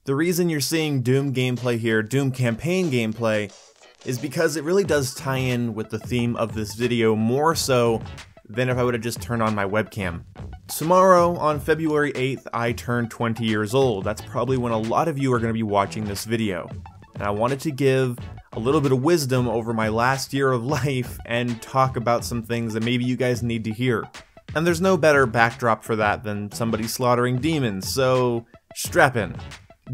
The reason you're seeing Doom gameplay here, Doom campaign gameplay, is because it really does tie in with the theme of this video more so than if I would have just turned on my webcam. Tomorrow, on February 8th, I turn 20 years old. That's probably when a lot of you are going to be watching this video. And I wanted to give a little bit of wisdom over my last year of life and talk about some things that maybe you guys need to hear. And there's no better backdrop for that than somebody slaughtering demons, so strap in.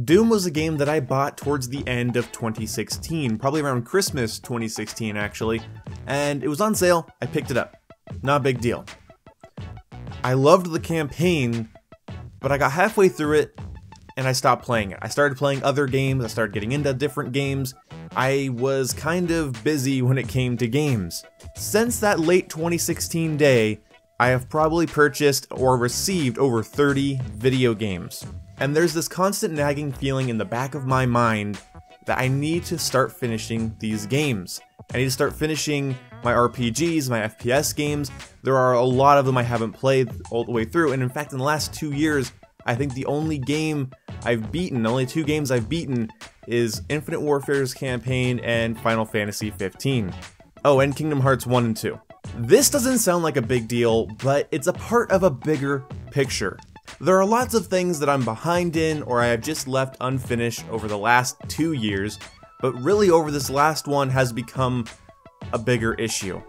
Doom was a game that I bought towards the end of 2016, probably around Christmas 2016 actually, and it was on sale. I picked it up. Not a big deal. I loved the campaign, but I got halfway through it and I stopped playing it. I started playing other games, I started getting into different games. I was kind of busy when it came to games. Since that late 2016 day, I have probably purchased or received over 30 video games. And there's this constant nagging feeling in the back of my mind that I need to start finishing these games. I need to start finishing my RPGs, my FPS games. There are a lot of them I haven't played all the way through, and in fact in the last 2 years, I think the only game I've beaten, the only 2 games I've beaten, is Infinite Warfare's campaign and Final Fantasy 15. Oh, and Kingdom Hearts 1 and 2. This doesn't sound like a big deal, but it's a part of a bigger picture. There are lots of things that I'm behind in or I have just left unfinished over the last 2 years, but really over this last one has become a bigger issue.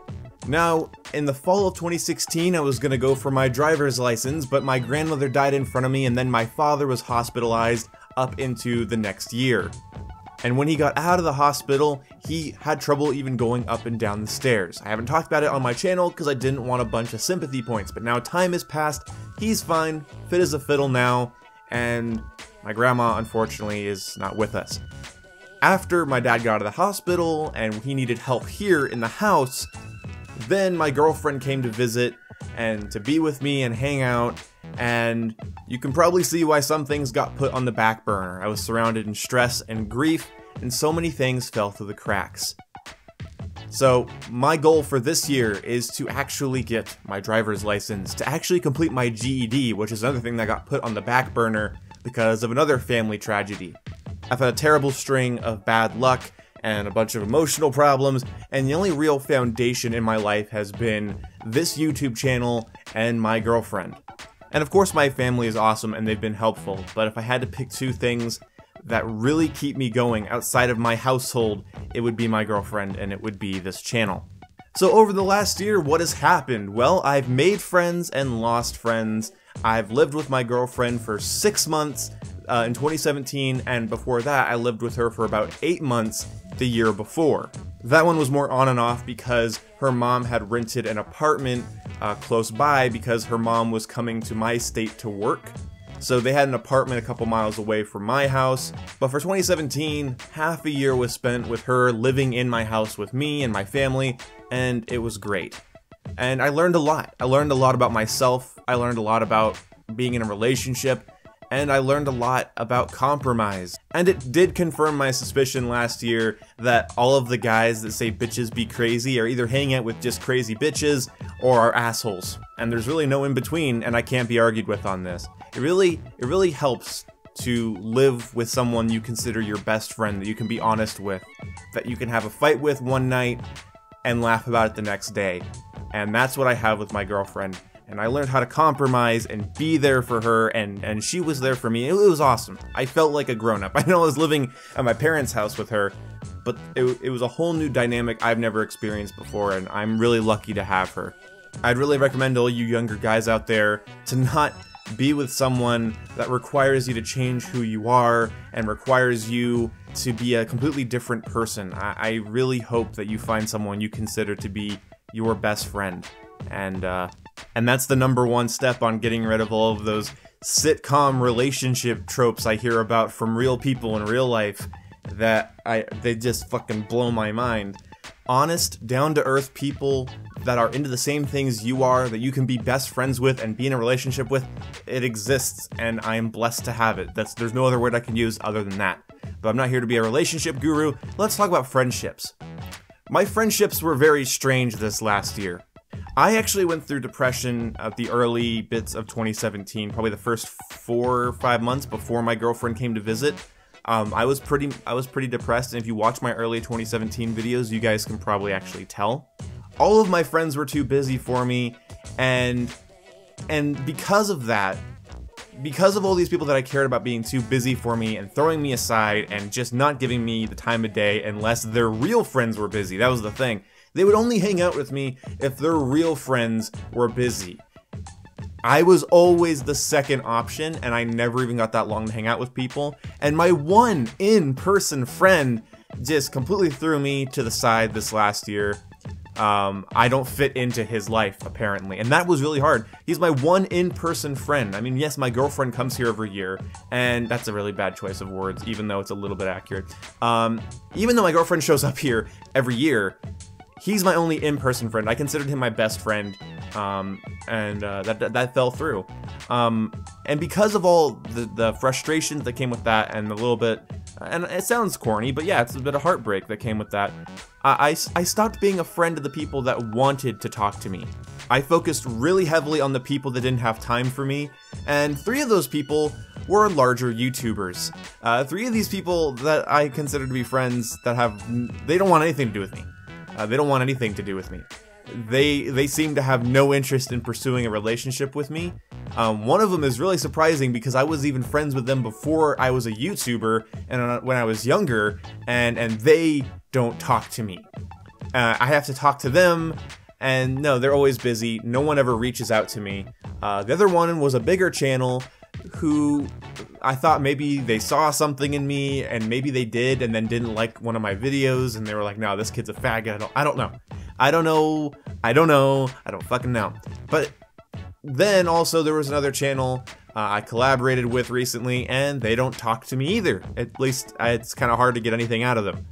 Now, in the fall of 2016, I was gonna go for my driver's license, but my grandmother died in front of me and then my father was hospitalized up into the next year. And when he got out of the hospital, he had trouble even going up and down the stairs. I haven't talked about it on my channel because I didn't want a bunch of sympathy points, but now time has passed, he's fine, fit as a fiddle now, and my grandma, unfortunately, is not with us. After my dad got out of the hospital and he needed help here in the house, then my girlfriend came to visit and to be with me and hang out, and you can probably see why some things got put on the back burner. I was surrounded in stress and grief, and so many things fell through the cracks. So my goal for this year is to actually get my driver's license, to actually complete my GED, which is another thing that got put on the back burner because of another family tragedy. I've had a terrible string of bad luck and a bunch of emotional problems, and the only real foundation in my life has been this YouTube channel and my girlfriend. And of course my family is awesome and they've been helpful, but if I had to pick 2 things that really keep me going outside of my household, it would be my girlfriend and it would be this channel. So over the last year, what has happened? Well, I've made friends and lost friends. I've lived with my girlfriend for 6 months in 2017, and before that I lived with her for about 8 months the year before. That one was more on and off because her mom had rented an apartment close by because her mom was coming to my state to work. So they had an apartment a couple miles away from my house. But for 2017, half a year was spent with her living in my house with me and my family, and it was great. And I learned a lot. I learned a lot about myself. I learned a lot about being in a relationship. And I learned a lot about compromise. And it did confirm my suspicion last year that all of the guys that say bitches be crazy are either hanging out with just crazy bitches or are assholes. And there's really no in between, and I can't be argued with on this. It really helps to live with someone you consider your best friend, that you can be honest with, that you can have a fight with one night and laugh about it the next day. And that's what I have with my girlfriend. And I learned how to compromise and be there for her, and she was there for me. It was awesome. I felt like a grown-up. I know I was living at my parents' house with her, but it was a whole new dynamic I've never experienced before, and I'm really lucky to have her. I'd really recommend all you younger guys out there to not be with someone that requires you to change who you are and requires you to be a completely different person. I really hope that you find someone you consider to be your best friend. And that's the #1 step on getting rid of all of those sitcom relationship tropes I hear about from real people in real life that they just fucking blow my mind. Honest, down-to-earth people that are into the same things you are, that you can be best friends with and be in a relationship with, it exists, and I am blessed to have it. There's no other word I can use other than that. But I'm not here to be a relationship guru. Let's talk about friendships. My friendships were very strange this last year. I actually went through depression at the early bits of 2017, probably the first 4 or 5 months before my girlfriend came to visit. I was pretty depressed, and if you watch my early 2017 videos, you guys can probably actually tell. All of my friends were too busy for me, and because of that, because of all these people that I cared about being too busy for me and throwing me aside and just not giving me the time of day unless their real friends were busy, that was the thing. They would only hang out with me if their real friends were busy. I was always the second option, and I never even got that long to hang out with people. And my one in-person friend just completely threw me to the side this last year. I don't fit into his life, apparently, and that was really hard. He's my one in-person friend. I mean, yes, my girlfriend comes here every year, and that's a really bad choice of words, even though it's a little bit accurate. Even though my girlfriend shows up here every year, he's my only in-person friend. I considered him my best friend, and that fell through. And because of all the frustrations that came with that, and a little bit, and it sounds corny, but yeah, it's a bit of heartbreak that came with that, I stopped being a friend to the people that wanted to talk to me. I focused really heavily on the people that didn't have time for me, and 3 of those people were larger YouTubers. 3 of these people that I consider to be friends that they don't want anything to do with me. They don't want anything to do with me. They seem to have no interest in pursuing a relationship with me. One of them is really surprising because I was even friends with them before I was a YouTuber and when I was younger, and they don't talk to me. I have to talk to them, and no, they're always busy. No one ever reaches out to me. The other one was a bigger channel who I thought maybe they saw something in me, and maybe they did, and then didn't like one of my videos, and they were like, no, this kid's a faggot. I don't know. I don't fucking know. But then also there was another channel I collaborated with recently, and they don't talk to me either. At least it's kind of hard to get anything out of them.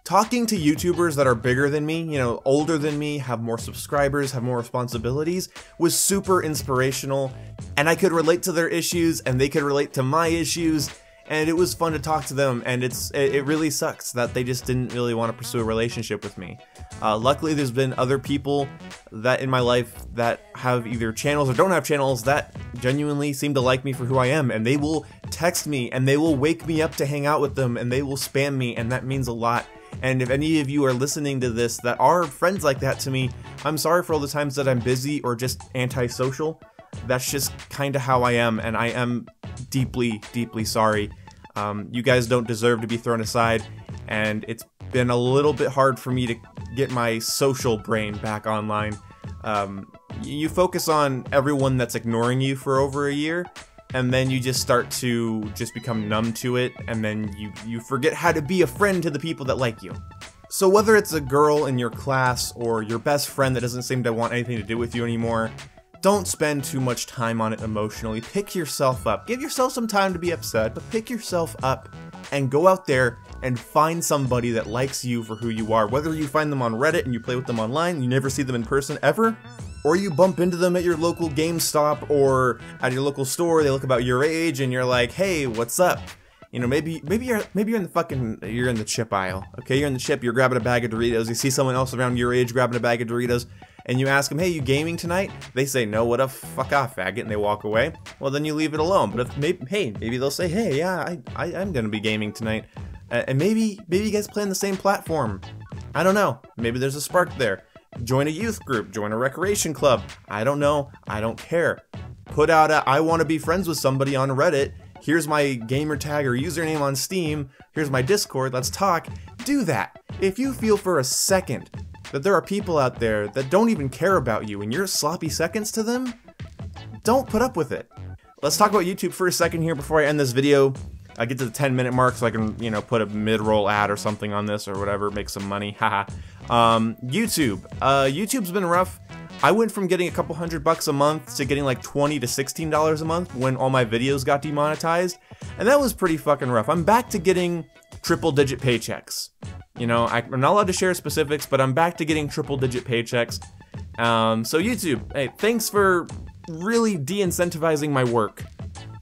Talking to YouTubers that are bigger than me, you know, older than me, have more subscribers, have more responsibilities, was super inspirational, and I could relate to their issues, and they could relate to my issues, and it was fun to talk to them, and it really sucks that they just didn't really want to pursue a relationship with me. Luckily, there's been other people that in my life that have either channels or don't have channels that genuinely seem to like me for who I am, and they will text me, and they will wake me up to hang out with them, and they will spam me, and that means a lot. And if any of you are listening to this that are friends like that to me, I'm sorry for all the times that I'm busy or just antisocial. That's just kind of how I am, and I am deeply, deeply sorry. You guys don't deserve to be thrown aside, and it's been a little bit hard for me to get my social brain back online. You focus on everyone that's ignoring you for over a year, and then you just start to just become numb to it, and then you forget how to be a friend to the people that like you. So whether it's a girl in your class or your best friend that doesn't seem to want anything to do with you anymore, don't spend too much time on it emotionally. Pick yourself up. Give yourself some time to be upset, but pick yourself up and go out there and find somebody that likes you for who you are. Whether you find them on Reddit and you play with them online, you never see them in person ever, or you bump into them at your local GameStop or at your local store, they look about your age and you're like, hey, what's up? You know, maybe you're in the chip aisle, okay? You're in the chip, you're grabbing a bag of Doritos, you see someone else around your age grabbing a bag of Doritos, and you ask them, hey, you gaming tonight? They say, no, what up, fuck off, faggot, and they walk away. Well, then you leave it alone. But if maybe they'll say, hey, yeah, I'm gonna be gaming tonight. And maybe you guys play on the same platform. I don't know. Maybe there's a spark there. Join a youth group, join a recreation club. I don't know, I don't care. Put out a I want to be friends with somebody on Reddit. Here's my gamer tag or username on Steam. Here's my Discord, let's talk. Do that. If you feel for a second that there are people out there that don't even care about you and you're sloppy seconds to them, don't put up with it. Let's talk about YouTube for a second here before I end this video. I get to the 10-minute mark so I can, you know, put a mid-roll ad or something on this or whatever, make some money, haha. YouTube. YouTube's been rough. I went from getting a couple $100 a month to getting like $20 to $16 a month when all my videos got demonetized, and that was pretty fucking rough. I'm back to getting triple-digit paychecks. You know, I'm not allowed to share specifics, but I'm back to getting triple-digit paychecks. So YouTube, hey, thanks for really de-incentivizing my work.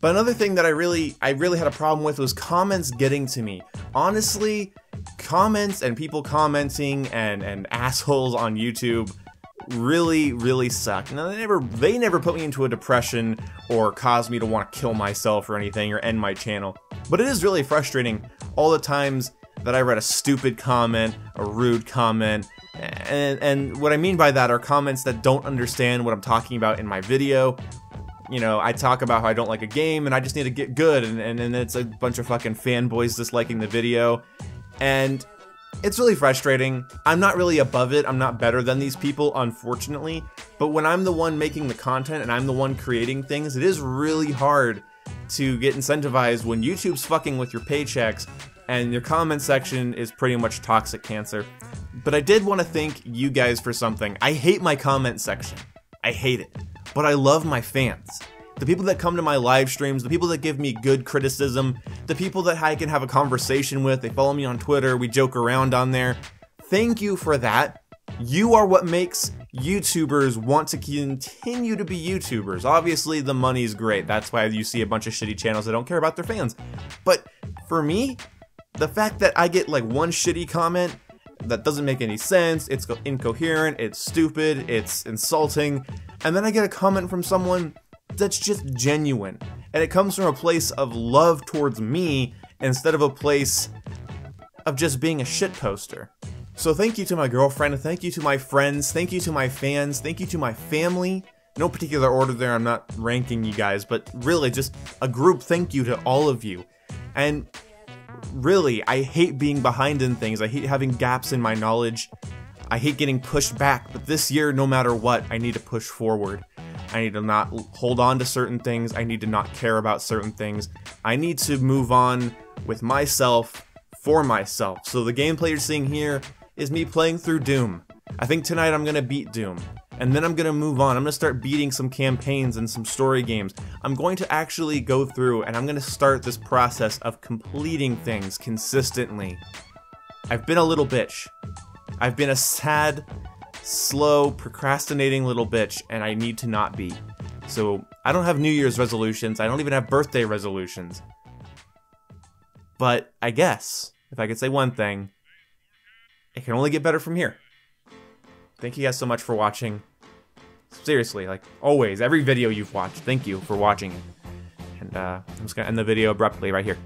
But another thing that I really had a problem with was comments getting to me. Honestly, comments and people commenting and assholes on YouTube really, really suck. Now, they never put me into a depression or caused me to want to kill myself or anything or end my channel. But it is really frustrating all the times that I read a stupid comment, a rude comment, and what I mean by that are comments that don't understand what I'm talking about in my video. You know, I talk about how I don't like a game and I just need to get good, and it's a bunch of fucking fanboys disliking the video. And it's really frustrating. I'm not really above it. I'm not better than these people, unfortunately. But when I'm the one making the content and I'm the one creating things, it is really hard to get incentivized when YouTube's fucking with your paychecks and your comment section is pretty much toxic cancer. But I did want to thank you guys for something. I hate my comment section. I hate it. But I love my fans. The people that come to my live streams, the people that give me good criticism, the people that I can have a conversation with, they follow me on Twitter, we joke around on there. Thank you for that. You are what makes YouTubers want to continue to be YouTubers. Obviously, the money's great. That's why you see a bunch of shitty channels that don't care about their fans. But for me, the fact that I get like one shitty comment that doesn't make any sense, it's incoherent, it's stupid, it's insulting, and then I get a comment from someone that's just genuine, and it comes from a place of love towards me instead of a place of just being a shit poster. So thank you to my girlfriend, thank you to my friends, thank you to my fans, thank you to my family. No particular order there, I'm not ranking you guys, but really just a group thank you to all of you. And really, I hate being behind in things, I hate having gaps in my knowledge, I hate getting pushed back, but this year, no matter what, I need to push forward. I need to not hold on to certain things, I need to not care about certain things, I need to move on with myself, for myself. So the gameplay you're seeing here is me playing through Doom. I think tonight I'm gonna beat Doom, and then I'm gonna move on. I'm gonna start beating some campaigns and some story games. I'm going to actually go through and I'm gonna start this process of completing things consistently. I've been a little bitch. I've been a sad, slow, procrastinating little bitch, and I need to not be. So I don't have New Year's resolutions, I don't even have birthday resolutions. But I guess, if I could say one thing, it can only get better from here. Thank you guys so much for watching. Seriously, like always, every video you've watched, thank you for watching it. And I'm just gonna end the video abruptly right here.